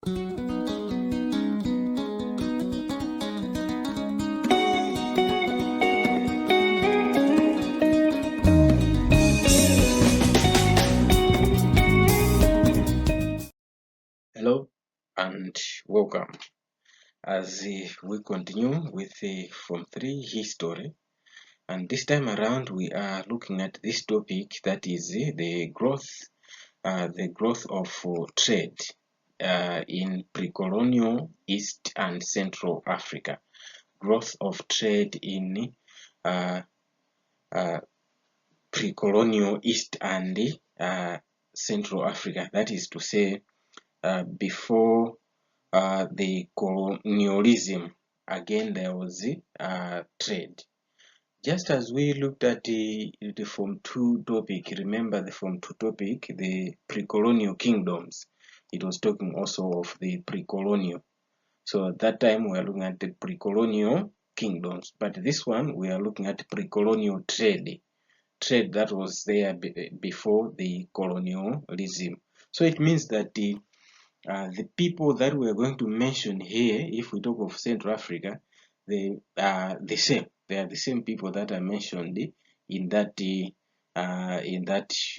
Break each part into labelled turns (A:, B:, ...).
A: Hello and welcome as we continue with Form 3 history, and this time around we are looking at this topic, that is the growth of trade in pre-colonial East and Central Africa. Growth of trade in pre-colonial East and Central Africa, that is to say before the colonialism. Again, there was trade. Just as we looked at the Form 2 topic, remember the Form 2 topic, the pre-colonial kingdoms. It was talking also of the pre-colonial. So at that time we are looking at the pre-colonial kingdoms, but this one we are looking at pre-colonial trade. Trade that was there before the colonialism. So it means that the people that we are going to mention here, if we talk of Central Africa, they are the same. They are the same people that are mentioned in that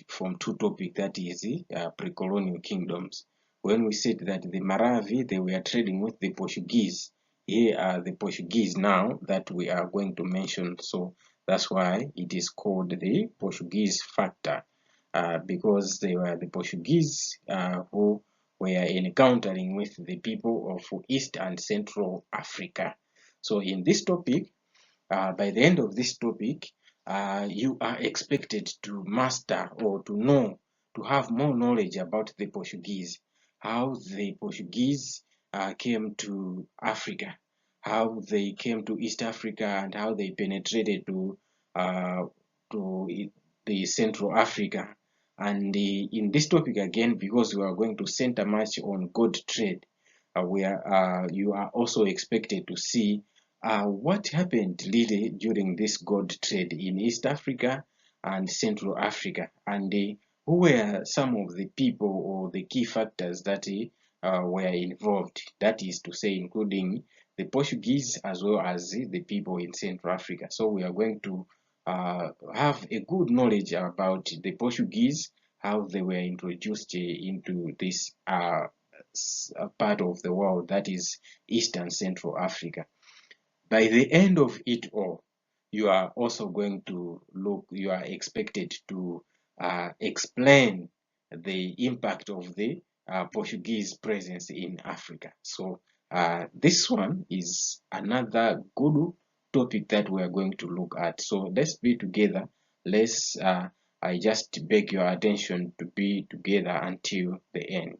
A: Form 2 topic, that is pre-colonial kingdoms. When we said that the Malawi, they were trading with the Portuguese. Here are the Portuguese now that we are going to mention. So that's why it is called the Portuguese factor, because they were the Portuguese who were encountering with the people of East and Central Africa. So in this topic, by the end of this topic, you are expected to master or to know, to have more knowledge about the Portuguese, how the Portuguese came to Africa, how they came to East Africa, and how they penetrated to the Central Africa. And in this topic again, because we are going to center much on gold trade, where you are also expected to see what happened really during this gold trade in East Africa and Central Africa, and who were some of the people or the key factors that were involved, that is to say including the Portuguese as well as the people in Central Africa. So we are going to have a good knowledge about the Portuguese, how they were introduced into this part of the world, that is East and Central Africa. By the end of it all, you are also going to you are expected to explain the impact of the Portuguese presence in Africa. So this one is another good topic that we are going to look at. So let's be together. I just beg your attention to be together until the end.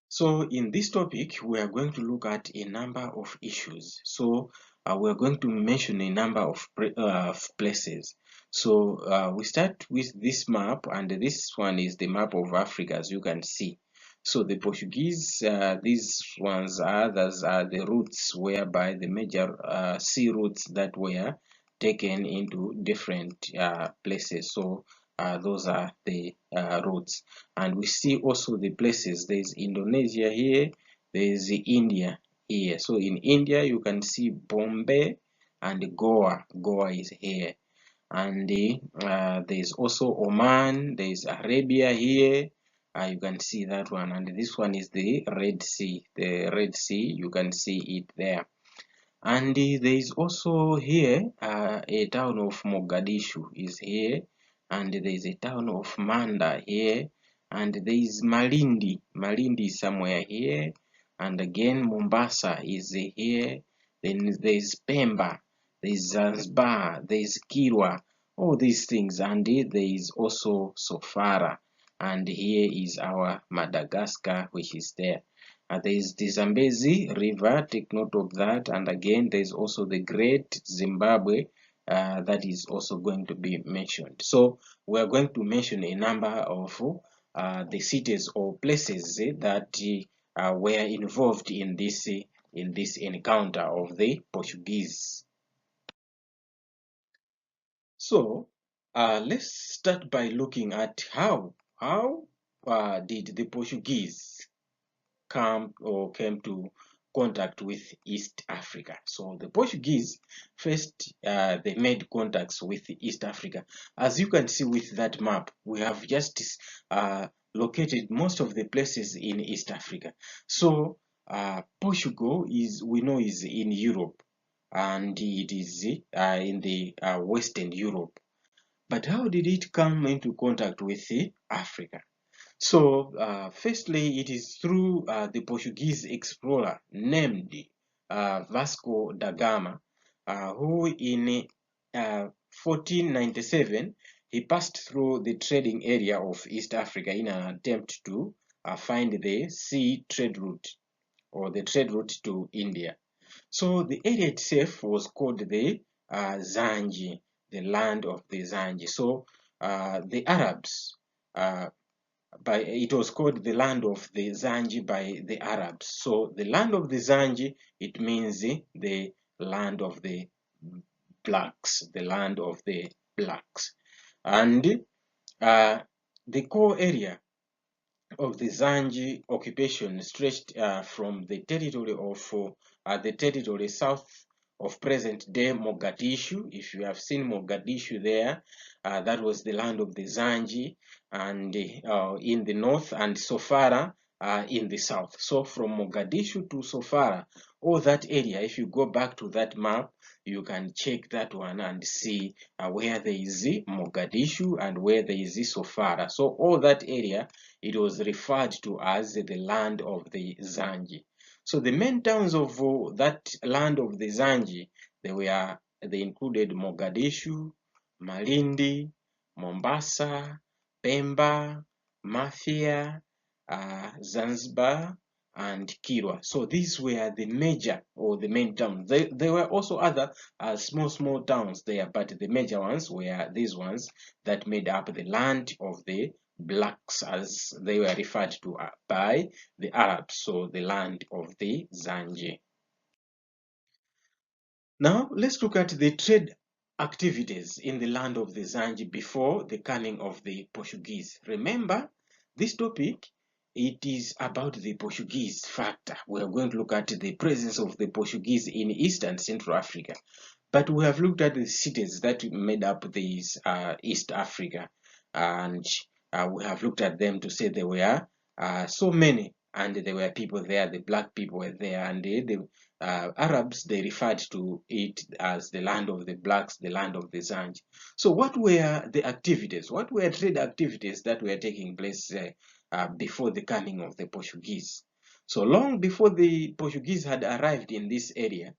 A: So in this topic, we are going to look at a number of issues. So we are going to mention a number of places. So we start with this map, and this one is the map of Africa, as you can see. So the Portuguese, these ones are others are the routes whereby the major sea routes that were taken into different places. So those are the routes, and we see also the places. There is Indonesia here, there is India here. So in India you can see Bombay and Goa. Goa is here, and there is also Oman, there is Arabia here. You can see that one, and this one is the Red Sea. The Red Sea, you can see it there. And there is also here a town of Mogadishu is here, and there is a town of Manda here, and there is Malindi. Malindi is somewhere here, and again Mombasa is here. Then there is Pemba, there is Zanzibar, there is Kilwa, all these things, and there is also Sofara, and here is our Madagascar, which is there. There is the Zambezi River, take note of that, and again there is also the Great Zimbabwe that is also going to be mentioned. So we are going to mention a number of the cities or places that were involved in this encounter of the Portuguese. So let's start by looking at how did the Portuguese came to contact with East Africa? So the Portuguese first they made contacts with East Africa. As you can see with that map, we have just located most of the places in East Africa. So Portugal we know is in Europe, and it is in the Western Europe. But how did it come into contact with Africa? So, firstly, it is through the Portuguese explorer named Vasco da Gama, who in 1497 he passed through the trading area of East Africa in an attempt to find the sea trade route, or the trade route to India. So the area itself was called the ZANJ, the land of the ZANJ. So the Arabs, it was called the land of the ZANJ by the Arabs. So the land of the ZANJ, it means the land of the blacks, the land of the blacks. And the core area of the ZANJ occupation stretched from the territory south of present-day Mogadishu. If you have seen Mogadishu there, that was the land of the ZANJ, and in the north, and Sofara in the south. So from Mogadishu to Sofara, all that area, if you go back to that map, you can check that one and see where there is Mogadishu and where there is Sofara. So all that area, it was referred to as the land of the ZANJ. So the main towns of that land of the ZANJ, they included Mogadishu, Malindi, Mombasa, Pemba, Mafia, Zanzibar, and Kilwa. So these were the major, or the main towns. There were also other small towns there, but the major ones were these ones that made up the land of the blacks, as they were referred to by the Arabs, so the land of the ZANJ. Now let's look at the trade activities in the land of the ZANJ before the coming of the Portuguese. Remember, this topic, it is about the Portuguese factor. We are going to look at the presence of the Portuguese in East and Central Africa. But we have looked at the cities that made up this East Africa, and we have looked at them to say there were so many, and there were people there, the black people were there, and the Arabs, they referred to it as the land of the blacks, the land of the ZANJ. So what were the activities? What were trade activities that were taking place before the coming of the Portuguese? So long before the Portuguese had arrived in this area,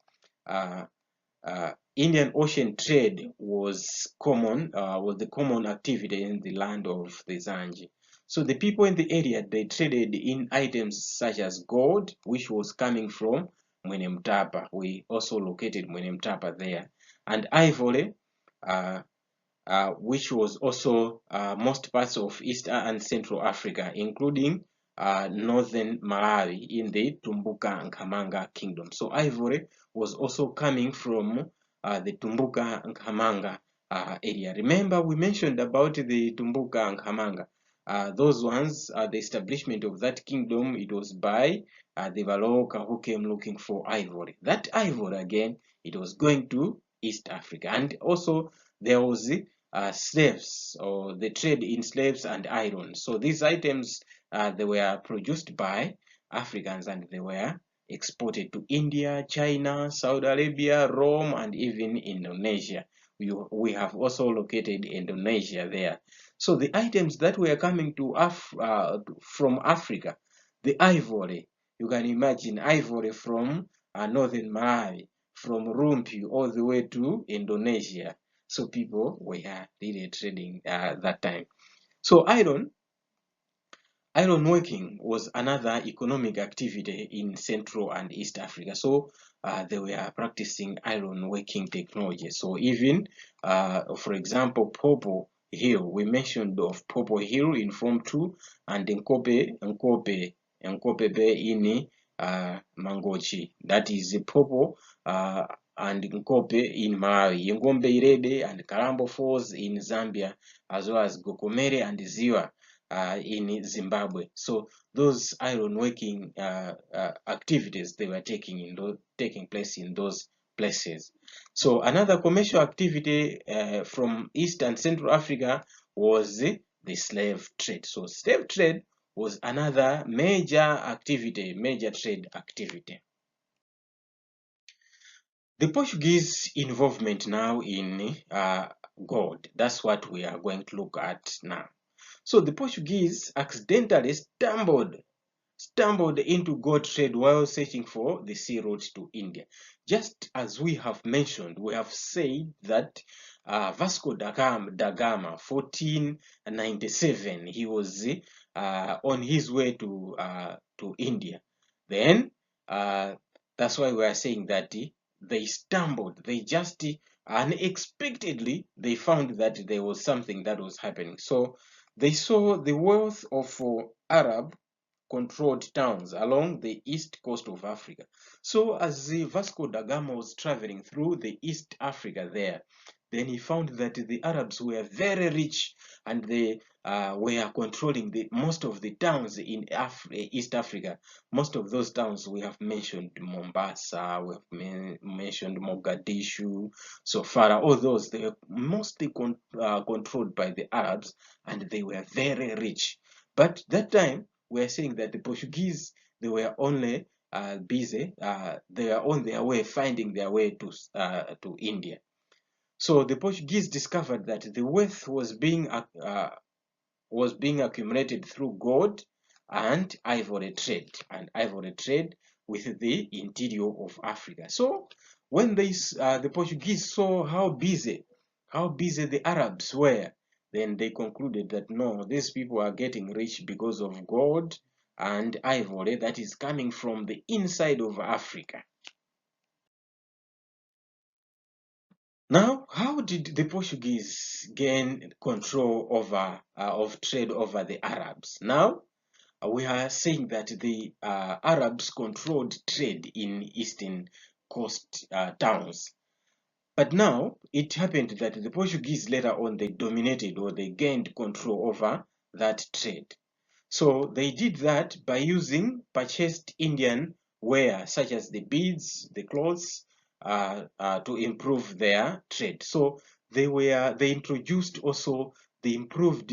A: Indian Ocean trade was the common activity in the land of the ZANJ. So the people in the area, they traded in items such as gold, which was coming from Mwene Mtapa. We also located Mwene Mtapa there, and ivory, which was also most parts of East and Central Africa, including northern Malawi in the Tumbuka and Kamanga kingdom. So ivory was also coming from the Tumbuka and Kamanga area. Remember, we mentioned about the Tumbuka and Kamanga. Those ones, the establishment of that kingdom, it was by the Valoka who came looking for ivory. That ivory, again, it was going to East Africa. And also there was slaves, or the trade in slaves and iron. So these items, they were produced by Africans, and they were exported to India, China, Saudi Arabia, Rome, and even Indonesia. We have also located Indonesia there. So the items that were coming to from Africa, the ivory, you can imagine ivory from northern Malawi, from Rumpi all the way to Indonesia. So people were really trading that time. So iron working was another economic activity in Central and East Africa. So they were practicing iron working technology. So even, for example, Popo Hill, we mentioned of Popo Hill in Form 2, and Nkope Bay in Mangochi. That is Popo and Nkope in Malawi, Ngombe Irede and Karambo Falls in Zambia, as well as Gokomere and Ziwa in Zimbabwe. So those iron working activities, they were taking place in those places. So another commercial activity from East and Central Africa was the slave trade. So slave trade was another major activity, major trade activity. The Portuguese involvement now in gold, that's what we are going to look at now. So the Portuguese accidentally stumbled into gold trade while searching for the sea route to India. Just as we have mentioned, we have said that Vasco da Gama, 1497, he was on his way to India. Then that's why we are saying that they stumbled. They just unexpectedly they found that there was something that was happening. So they saw the wealth of Arab controlled towns along the east coast of Africa. So as Vasco da Gama was traveling through the East Africa there, then he found that the Arabs were very rich and they were controlling most of the towns in East Africa. Most of those towns we have mentioned Mombasa, we have mentioned Mogadishu, Sofara, all those, they were mostly controlled by the Arabs and they were very rich. But that time, we are saying that the Portuguese, they were only busy, they were on their way, finding their way to India. So the Portuguese discovered that the wealth was being accumulated through gold and ivory trade, with the interior of Africa. So when the Portuguese saw how busy the Arabs were, then they concluded that no, these people are getting rich because of gold and ivory that is coming from the inside of Africa. Now, how did the Portuguese gain control over of trade over the Arabs? Now, we are saying that the Arabs controlled trade in eastern coast towns. But now it happened that the Portuguese later on they dominated or they gained control over that trade. So they did that by using purchased Indian ware such as the beads, the clothes, to improve their trade. So they introduced also the improved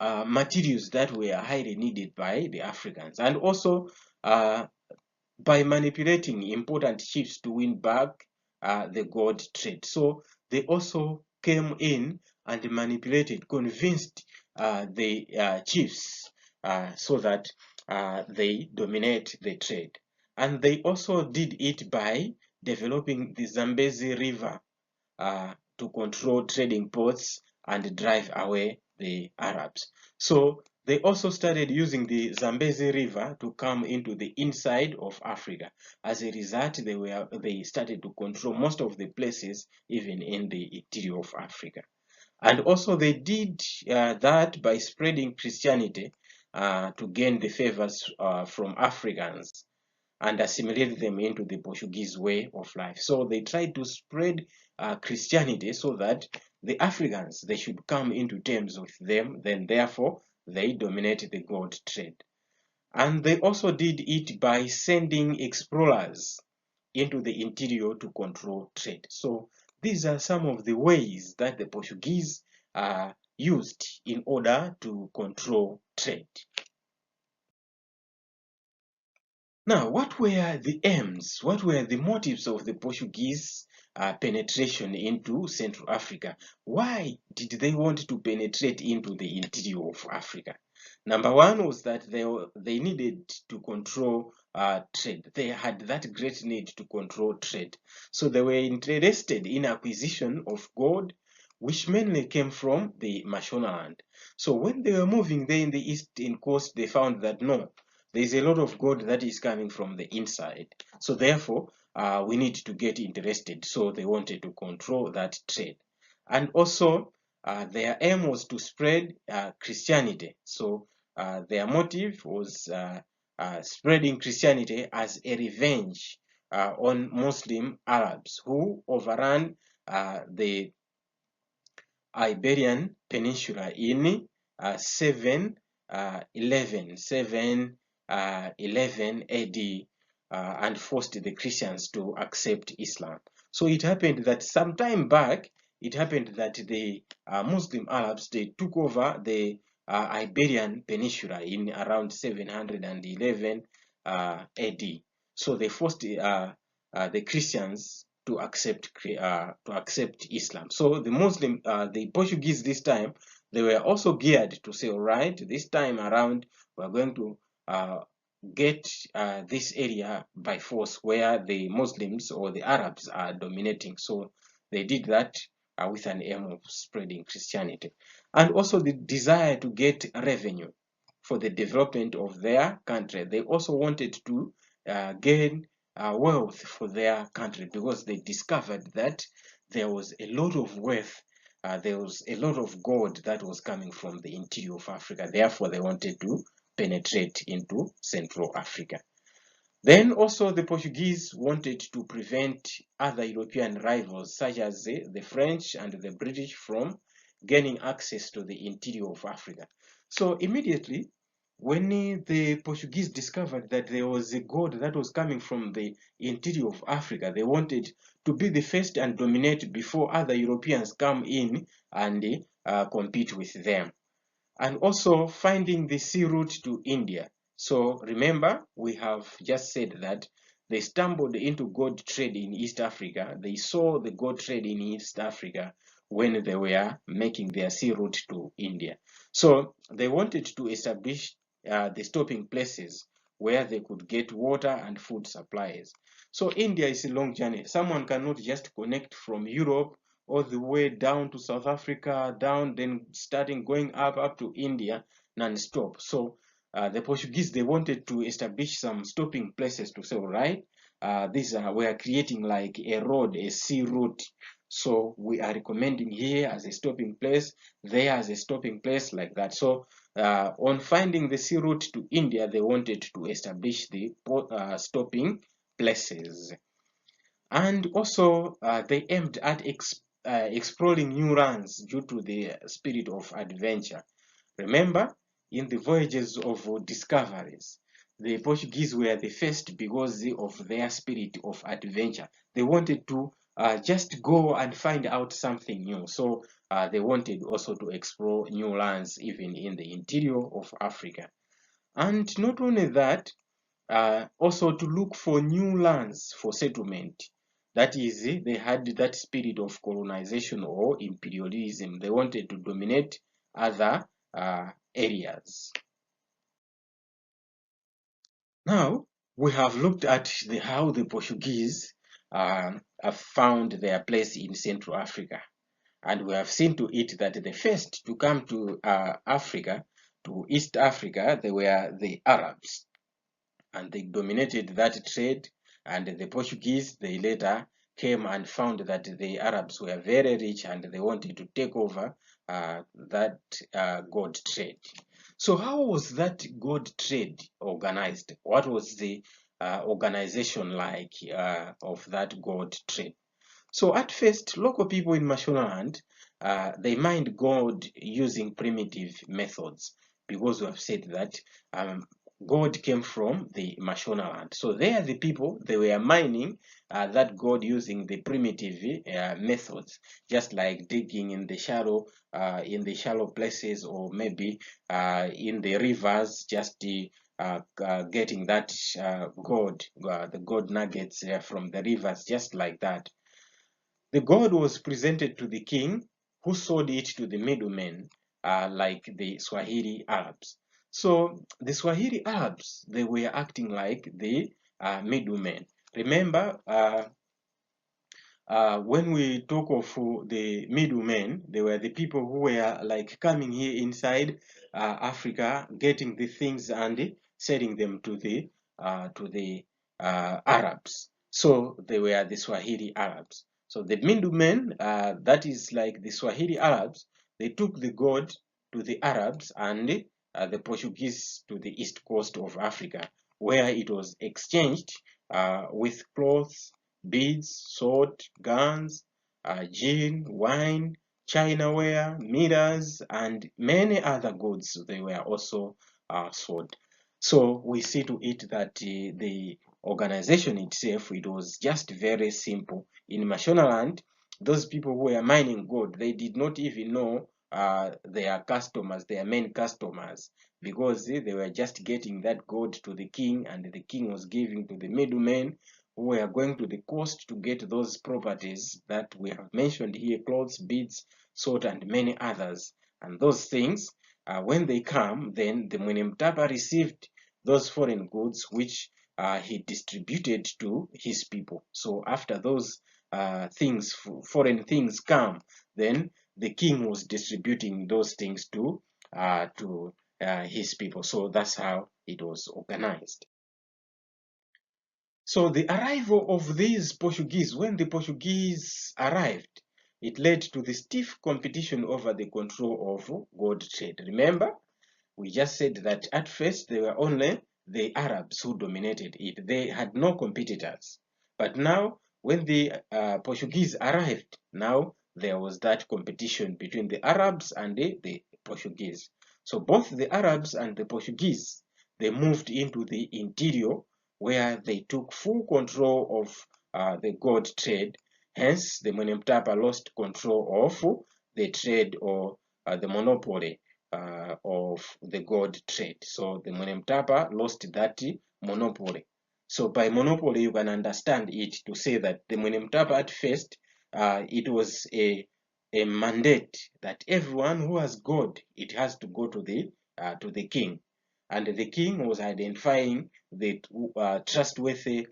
A: materials that were highly needed by the Africans, and also by manipulating important chiefs to win back the gold trade. So they also came in and manipulated, convinced the chiefs so that they dominate the trade. And they also did it by developing the Zambezi River to control trading ports and drive away the Arabs. So they also started using the Zambezi River to come into the inside of Africa. As a result, they started to control most of the places, even in the interior of Africa. And also they did that by spreading Christianity to gain the favors from Africans and assimilate them into the Portuguese way of life. So they tried to spread Christianity so that the Africans, they should come into terms with them, then therefore they dominate the gold trade. And they also did it by sending explorers into the interior to control trade. So these are some of the ways that the Portuguese used in order to control trade. Now, what were the aims? What were the motives of the Portuguese penetration into Central Africa? Why did they want to penetrate into the interior of Africa? Number one was that they needed to control trade. They had that great need to control trade. So they were interested in acquisition of gold, which mainly came from the Mashonaland. So when they were moving there in the eastern coast, they found that no, there is a lot of gold that is coming from the inside. So therefore, we need to get interested. So they wanted to control that trade. And also, their aim was to spread Christianity. So their motive was spreading Christianity as a revenge on Muslim Arabs who overran the Iberian Peninsula in 7 11 AD, and forced the Christians to accept Islam. So it happened that some time back, it happened that the Muslim Arabs, they took over the Iberian Peninsula in around 711 AD. So they forced the Christians to accept Islam. So the Portuguese this time, they were also geared to say, all right, this time around we're going to get this area by force where the Muslims or the Arabs are dominating. So they did that with an aim of spreading Christianity, and also the desire to get revenue for the development of their country. They also wanted to gain wealth for their country, because they discovered that there was a lot of wealth, there was a lot of gold that was coming from the interior of Africa. Therefore, they wanted to penetrate into Central Africa. Then also the Portuguese wanted to prevent other European rivals such as the French and the British from gaining access to the interior of Africa. So immediately, when the Portuguese discovered that there was a gold that was coming from the interior of Africa, they wanted to be the first and dominate before other Europeans come in and compete with them. And also finding the sea route to India. So remember, we have just said that they stumbled into gold trade in East Africa. They saw the gold trade in East Africa when they were making their sea route to India. So they wanted to establish the stopping places where they could get water and food supplies. So India is a long journey. Someone cannot just connect from Europe all the way down to South Africa, down, then starting going up to India non-stop. So the Portuguese, they wanted to establish some stopping places to say, all right, we are creating like a road, a sea route. So we are recommending here as a stopping place, there as a stopping place, like that. So on finding the sea route to India, they wanted to establish the stopping places. And also they aimed at exploring new lands due to the spirit of adventure. Remember, in the voyages of discoveries, the Portuguese were the first because of their spirit of adventure. They wanted to just go and find out something new. So they wanted also to explore new lands even in the interior of Africa. And not only that, also to look for new lands for settlement. That is, they had that spirit of colonization or imperialism. They wanted to dominate other areas. Now, we have looked at how the Portuguese have found their place in Central Africa. And we have seen to it that the first to come to Africa, to East Africa, they were the Arabs. And they dominated that trade, and the Portuguese, they later came and found that the Arabs were very rich and they wanted to take over that gold trade. So how was that gold trade organized? What was the organization like of that gold trade? So at first, local people in Mashonaland, they mined gold using primitive methods, because we have said that gold came from the Mashonaland. So they are the people, they were mining that gold using the primitive methods, just like digging in the shallow places, or maybe in the rivers, just getting that gold, the gold nuggets from the rivers, just like that. The gold was presented to the king, who sold it to the middlemen, like the Swahili Arabs. So the Swahili Arabs, they were acting like the middlemen. Remember, when we talk of the middlemen, they were the people who were like coming here inside Africa, getting the things and selling them to the Arabs. So they were the Swahili Arabs. So the middlemen, that is like the Swahili Arabs, they took the gold to the Arabs and the Portuguese to the east coast of Africa, where it was exchanged with clothes, beads, sword, guns, gin, wine, chinaware, mirrors, and many other goods. They were also sold. So we see to it that the organization itself, it was just very simple. In Mashonaland, those people who were mining gold, they did not even know their customers, their main customers, because they were just getting that gold to the king, and the king was giving to the middlemen who were going to the coast to get those properties that we have mentioned here: clothes, beads, salt, and many others. And those things, when they come, then the Mwenemtapa received those foreign goods which he distributed to his people. So after those foreign things come, then the king was distributing those things to his people. So that's how it was organized. So the arrival of these Portuguese, when the Portuguese arrived, it led to the stiff competition over the control of gold trade. Remember, we just said that at first they were only the Arabs who dominated it. They had no competitors. But now, when the Portuguese arrived, now there was that competition between the Arabs and the Portuguese. So both the Arabs and the Portuguese, they moved into the interior, where they took full control of the gold trade. Hence, the Mwenemtapa lost control of the trade, or the monopoly of the gold trade. So the Mwenemtapa lost that monopoly. So by monopoly, you can understand it to say that the Mwenemtapa at first, it was a mandate that everyone who has gold, it has to go to the king, and the king was identifying the trustworthy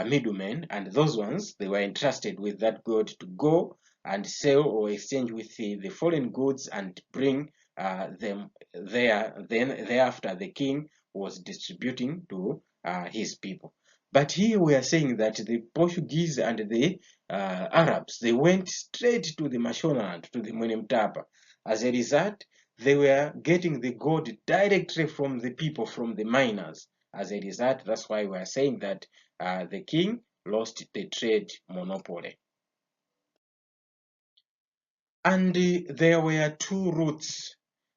A: middlemen, and those ones, they were entrusted with that gold to go and sell or exchange with the foreign goods and bring them there. Then thereafter, the king was distributing to his people. But here we are saying that the Portuguese and the Arabs, they went straight to the Mashonaland, to the Mwenemtapa. As a result, they were getting the gold directly from the people, from the miners. As a result, that's why we are saying that the king lost the trade monopoly. And there were two routes.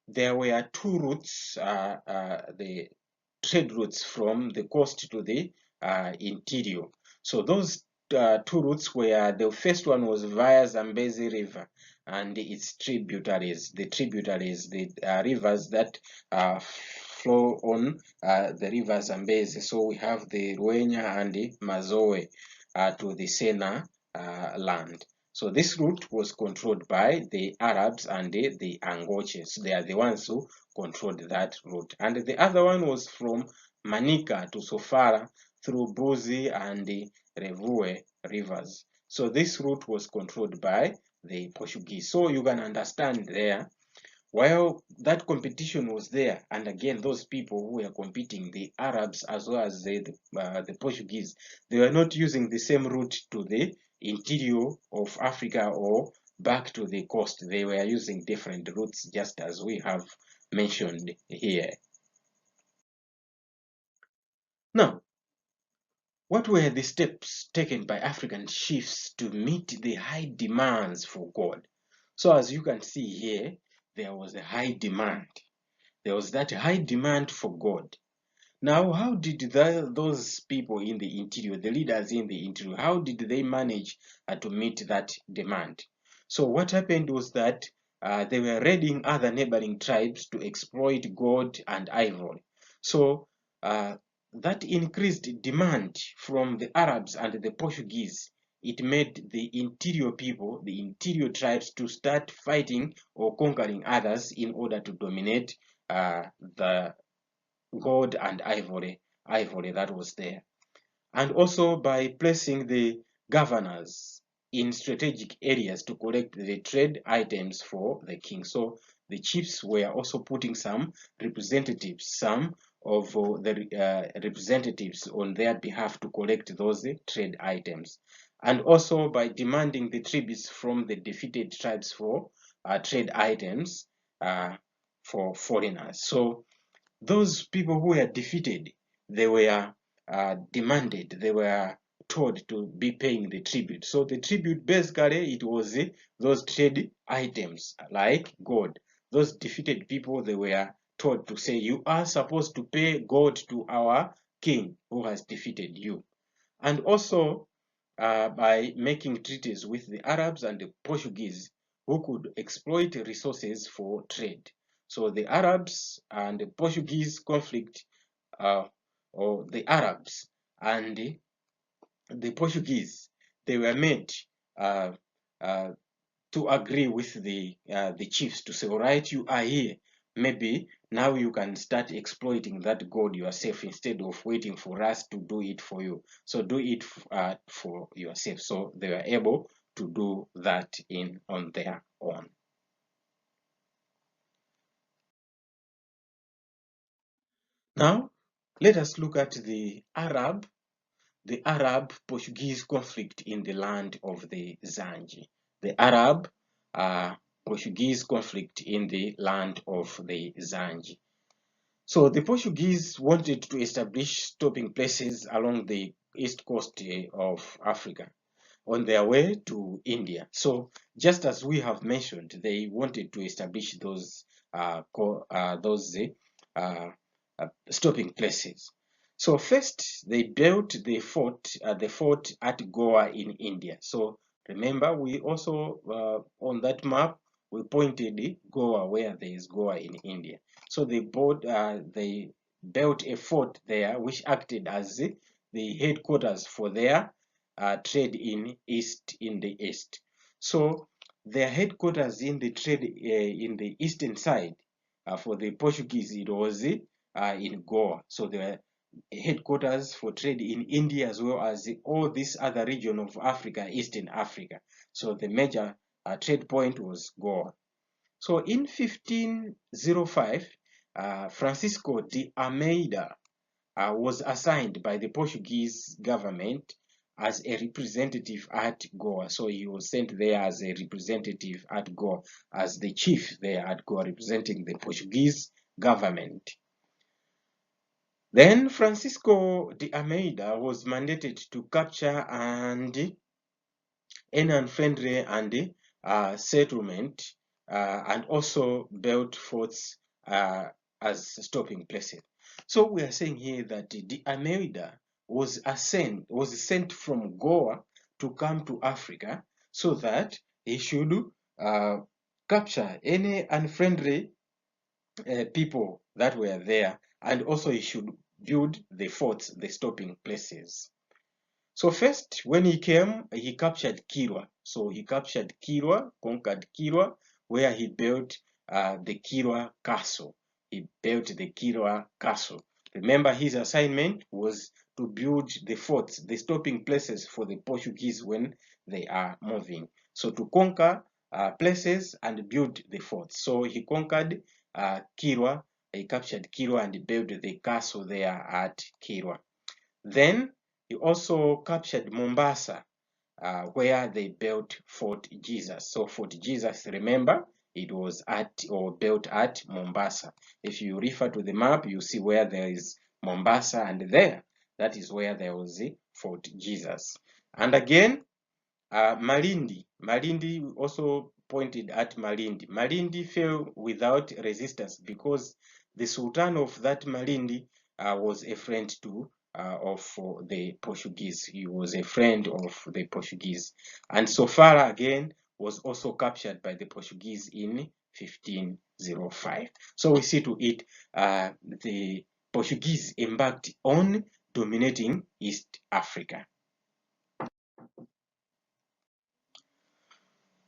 A: There were two routes, the trade routes from the coast to the interior. So those two routes were, the first one was via Zambezi River and its tributaries, the rivers that flow on the river Zambezi. So we have the Ruenya and the Mazoe to the Sena land. So this route was controlled by the Arabs and the Angoches. They are the ones who controlled that route. And the other one was from Manica to Sofala through Buzi and the Revue rivers. So this route was controlled by the Portuguese. So you can understand there, while that competition was there, and again, those people who were competing, the Arabs as well as the Portuguese, they were not using the same route to the interior of Africa or back to the coast. They were using different routes, just as we have mentioned here. Now, what were the steps taken by African chiefs to meet the high demands for gold? So as you can see here, there was a high demand. There was that high demand for gold. Now, how did those people in the interior, the leaders in the interior, how did they manage to meet that demand? So what happened was that they were raiding other neighboring tribes to exploit gold and ivory. So that increased demand from the Arabs and the Portuguese, it made the interior people, the interior tribes, to start fighting or conquering others in order to dominate the gold and ivory that was there. And also by placing the governors in strategic areas to collect the trade items for the king. So the chiefs were also putting some representatives, some of the representatives on their behalf to collect those trade items. And also by demanding the tributes from the defeated tribes for trade items for foreigners. So those people who were defeated, they were demanded, they were told to be paying the tribute. So the tribute, basically, it was those trade items like gold. Those defeated people, they were told to say, you are supposed to pay gold to our king who has defeated you. And also by making treaties with the Arabs and the Portuguese, who could exploit resources for trade. So the Arabs and the Portuguese conflict, or the Arabs and the Portuguese, they were made uh, uh, to agree with the chiefs to say, all right, you are here. Maybe now you can start exploiting that gold yourself instead of waiting for us to do it for you. So do it for yourself. So they were able to do that on their own. Now, let us look at the Arab-Portuguese conflict in the land of the ZANJ. The Arab-Portuguese conflict in the land of the ZANJ. So the Portuguese wanted to establish stopping places along the east coast of Africa on their way to India. So just as we have mentioned, they wanted to establish those stopping places. So first, they built the fort at Goa in India. So remember, we also on that map we pointed Goa, where there is Goa in India. So they built a fort there, which acted as the headquarters for their trade in the east. So their headquarters in the trade in the eastern side for the Portuguese, it was in Goa. So their headquarters for trade in India, as well as all this other region of Africa, Eastern Africa. So the major trade point was Goa. So in 1505, Francisco de Almeida was assigned by the Portuguese government as a representative at Goa. So he was sent there as a representative at Goa, as the chief there at Goa, representing the Portuguese government. Then Francisco de Almeida was mandated to capture and any unfriendly and settlement and also build forts as stopping places. So we are saying here that the Almeida was sent from Goa to come to Africa so that he should capture any unfriendly people that were there, and also he should build the forts, the stopping places. So first, when he came, he captured Kilwa. So he captured Kilwa, conquered Kilwa, where he built the Kilwa Castle. He built the Kilwa Castle. Remember, his assignment was to build the forts, the stopping places for the Portuguese when they are moving. So to conquer places and build the forts. So he conquered Kilwa, he captured Kilwa and built the castle there at Kilwa. Then he also captured Mombasa, where they built Fort Jesus. So Fort Jesus, remember, it was built at Mombasa. If you refer to the map, you see where there is Mombasa, and that is where there was Fort Jesus. And again, Malindi also pointed at Malindi. Malindi fell without resistance because the Sultan of that Malindi was a friend of the Portuguese. He was a friend of the Portuguese. And Sofala again was also captured by the Portuguese in 1505. So we see to it the Portuguese embarked on dominating East Africa.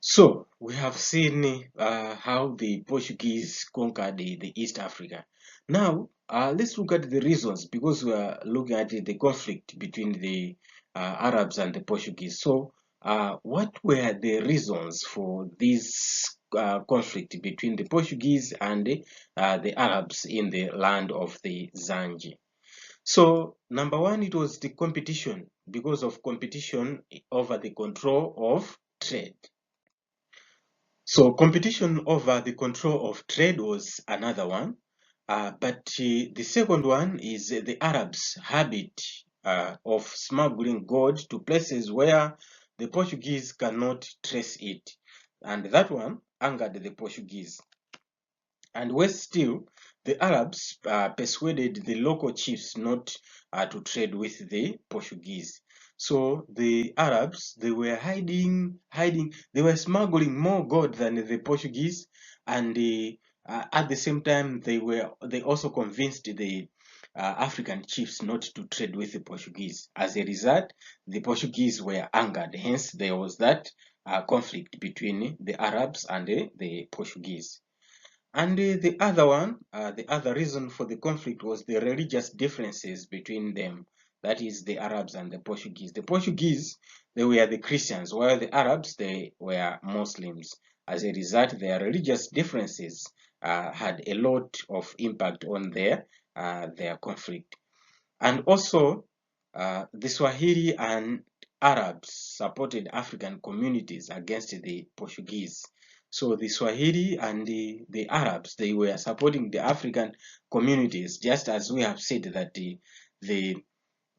A: So we have seen how the Portuguese conquered the East Africa. Now let's look at the reasons, because we are looking at the conflict between the Arabs and the Portuguese. So what were the reasons for this conflict between the Portuguese and the Arabs in the land of the ZANJ? So number one, it was the competition, because of competition over the control of trade. So competition over the control of trade was another one. But the second one is the Arabs' habit of smuggling gold to places where the Portuguese cannot trace it. And that one angered the Portuguese. And worse still, the Arabs persuaded the local chiefs not to trade with the Portuguese. So the Arabs, they were hiding, they were smuggling more gold than the Portuguese, and at the same time, they also convinced the African chiefs not to trade with the Portuguese. As a result, the Portuguese were angered. Hence, there was that conflict between the Arabs and the Portuguese. And the other one, the other reason for the conflict was the religious differences between them. That is the Arabs and the Portuguese. The Portuguese, they were the Christians, while the Arabs, they were Muslims. As a result, their religious differences had a lot of impact on their conflict. And also, the Swahili and Arabs supported African communities against the Portuguese. So the Swahili and the Arabs, they were supporting the African communities, just as we have said that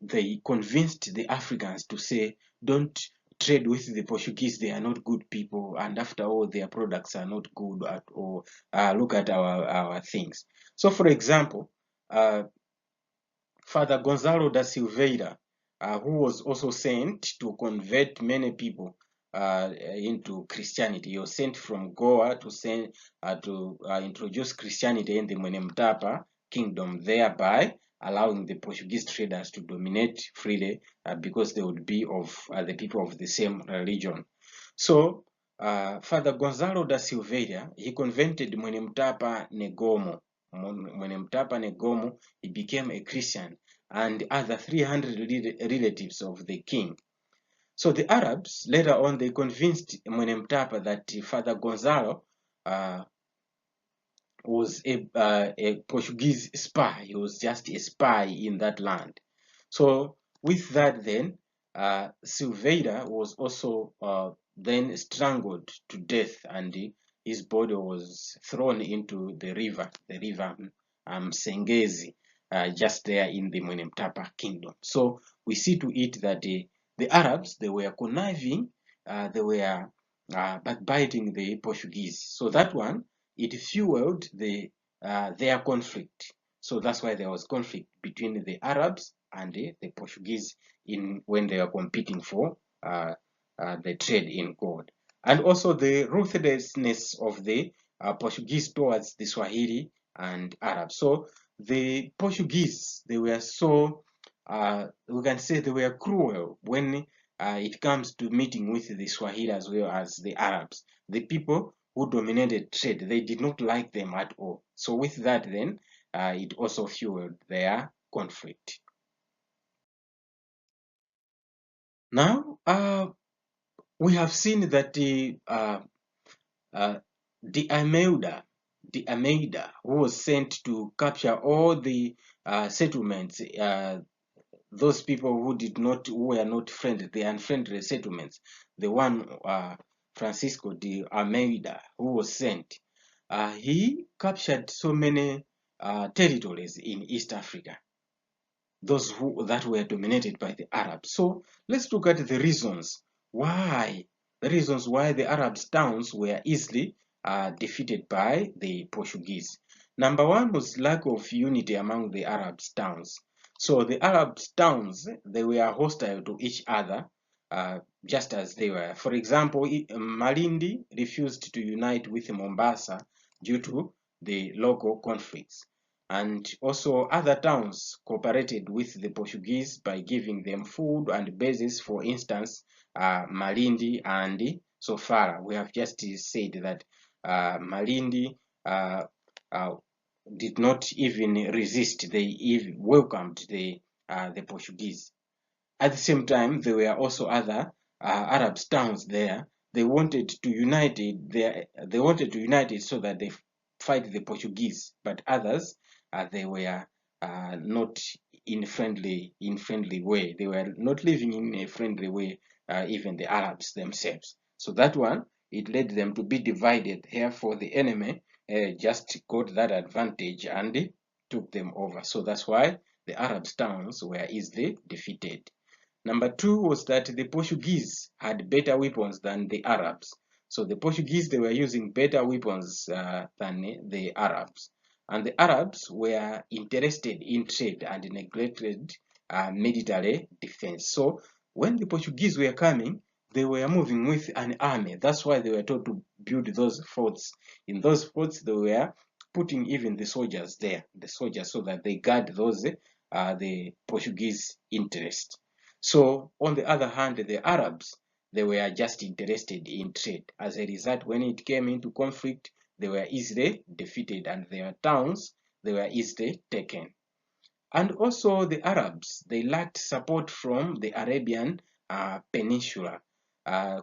A: they convinced the Africans to say, don't trade with the Portuguese, they are not good people, and after all, their products are not good at all. Look at our things. So for example, Father Gonzalo da Silveira, who was also sent to convert many people into Christianity. He was sent from Goa to introduce Christianity in the Mwenemtapa kingdom, thereby allowing the Portuguese traders to dominate freely because they would be of the people of the same religion. So Father Gonzalo da Silveira, he converted Mwenemtapa Negomo. Mwenemtapa Negomo, he became a Christian, and other 300 relatives of the king. So the Arabs, later on, they convinced Mwenemtapa that Father Gonzalo was a Portuguese spy. He was just a spy in that land. So with that then, Silveira was also then strangled to death, and his body was thrown into the river Msengezi, just there in the Mwenemtapa kingdom. So we see to it that the Arabs, they were conniving, they were backbiting the Portuguese. So that one, it fueled their conflict. So that's why there was conflict between the Arabs and the Portuguese when they were competing for the trade in gold. And also the ruthlessness of the Portuguese towards the Swahili and Arabs. So the Portuguese, they were so, we can say they were cruel when it comes to meeting with the Swahili as well as the Arabs. The people who dominated trade, they did not like them at all. So with that then, it also fueled their conflict. Now, we have seen that the Almeida, who was sent to capture all the settlements, those people who were not friendly, the unfriendly settlements, the one Francisco de Almeida, who was sent, he captured so many territories in East Africa, those that were dominated by the Arabs. So let's look at the reasons why the Arabs' towns were easily defeated by the Portuguese. Number one was lack of unity among the Arabs' towns. So the Arabs' towns, they were hostile to each other, just as they were. For example, Malindi refused to unite with Mombasa due to the local conflicts. And also other towns cooperated with the Portuguese by giving them food and bases. For instance, Malindi and Sofala. We have just said that Malindi did not even resist. They even welcomed the Portuguese. At the same time, there were also other Arab towns there. They wanted to unite it. They wanted to unite it so that they fight the Portuguese, but others they were not in friendly way. They were not living in a friendly way. Even the Arabs themselves. So that one, it led them to be divided. Therefore, the enemy just got that advantage and took them over. So that's why the Arabs' towns were easily defeated. Number two was that the Portuguese had better weapons than the Arabs. So the Portuguese, they were using better weapons than the Arabs. And the Arabs were interested in trade and neglected military defense. So when the Portuguese were coming, they were moving with an army. That's why they were told to build those forts. In those forts, they were putting even the soldiers there, so that they guard those the Portuguese interest. So on the other hand, the Arabs, they were just interested in trade. As a result, when it came into conflict, they were easily defeated and their towns, they were easily taken. And also the Arabs, they lacked support from the Arabian Peninsula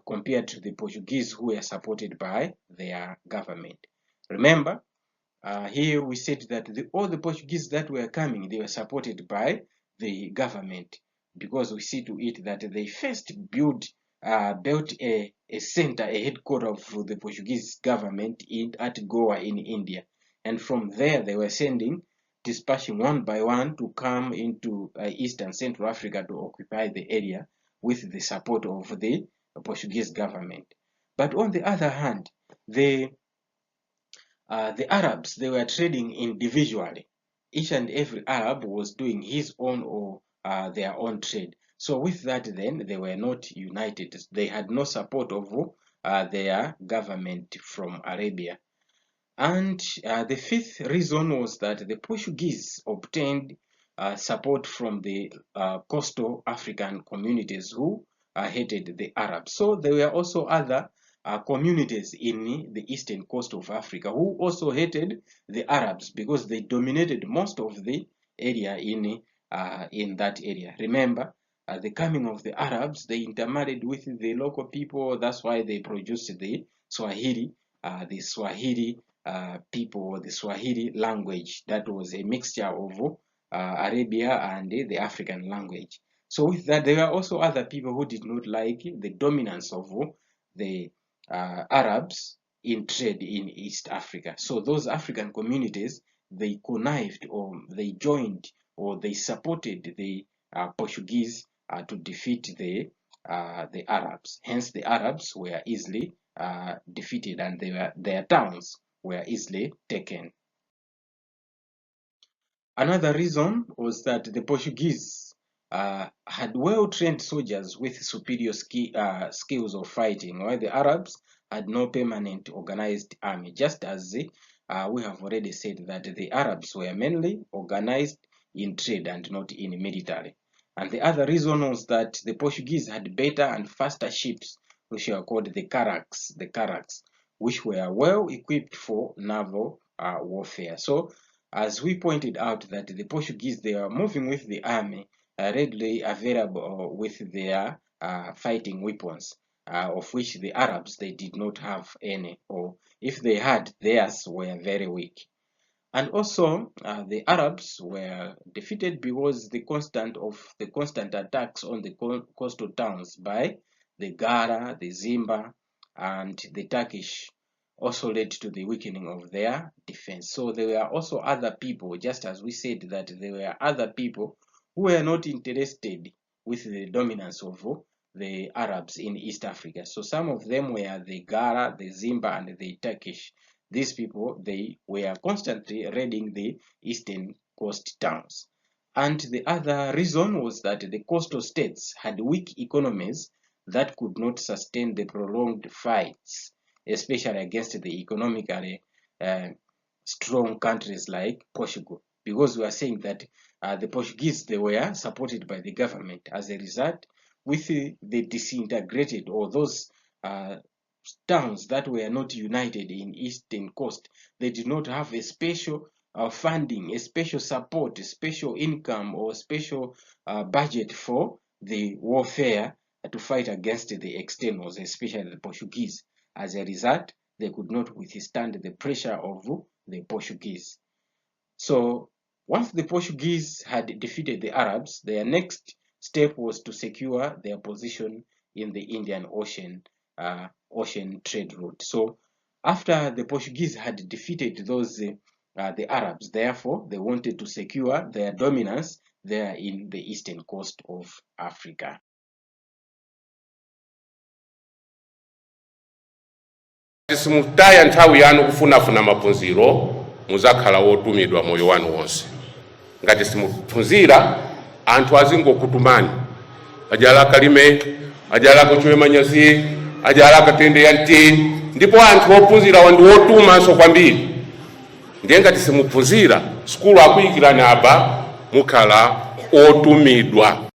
A: compared to the Portuguese, who were supported by their government. Remember, here we said that all the Portuguese that were coming, they were supported by the government, because we see to it that they first built a center, a headquarters of the Portuguese government at Goa in India. And from there, they were dispatching one by one to come into East and Central Africa to occupy the area with the support of the Portuguese government. But on the other hand, the Arabs, they were trading individually. Each and every Arab was doing his own or their own trade. So with that, then, they were not united. They had no support of their government from Arabia. And the fifth reason was that the Portuguese obtained support from the coastal African communities who hated the Arabs. So there were also other communities in the eastern coast of Africa who also hated the Arabs, because they dominated most of the area in that area. Remember, the coming of the Arabs, they intermarried with the local people. That's why they produced the Swahili. The Swahili people, the Swahili language, that was a mixture of Arabia and the African language. So with that, there were also other people who did not like the dominance of the Arabs in trade in East Africa. So those African communities, they connived, or they joined, or they supported the Portuguese to defeat the Arabs. Hence, the Arabs were easily defeated, and their towns were easily taken. Another reason was that the Portuguese had well-trained soldiers with superior skills of fighting, while the Arabs had no permanent organized army, just as we have already said that the Arabs were mainly organized in trade and not in military. And the other reason was that the Portuguese had better and faster ships, which were called the carracks, which were well equipped for naval warfare. So, as we pointed out, that the Portuguese, they are moving with the army readily available with their fighting weapons, of which the Arabs, they did not have any, or if they had, theirs were very weak. And also, the Arabs were defeated because the constant attacks on the coastal towns by the Gara, the Zimba, and the Turkish also led to the weakening of their defense. So there were also other people, just as we said that there were other people who were not interested with the dominance of the Arabs in East Africa. So some of them were the Gara, the Zimba, and the Turkish. These people, they were constantly raiding the eastern coast towns. And the other reason was that the coastal states had weak economies that could not sustain the prolonged fights, especially against the economically strong countries like Portugal, because we are saying that the Portuguese, they were supported by the government. As a result, with the disintegrated, or those towns that were not united in eastern coast, they did not have a special funding, a special support, a special income, or special budget for the warfare to fight against the externals, especially the Portuguese. As a result, they could not withstand the pressure of the Portuguese. So once the Portuguese had defeated the Arabs, their next step was to secure their position in the Indian Ocean trade route. So after the Portuguese had defeated the Arabs, therefore they wanted to secure their dominance there in the eastern coast of Africa.
B: Simutaya nthawi yanu kufunafuna maphunziro muzakhala wotumidwa moyo wanu wonse. Ngati simuphunzira anthu azingokutumani ajala kalime ajala kuchwe manyazi ajala katende yanti ndipo anthu ophunzira wandu wotumanso kwambiri. Ndiye ngati simuphunzira skulu akuyikirani apa mukhala otumidwa.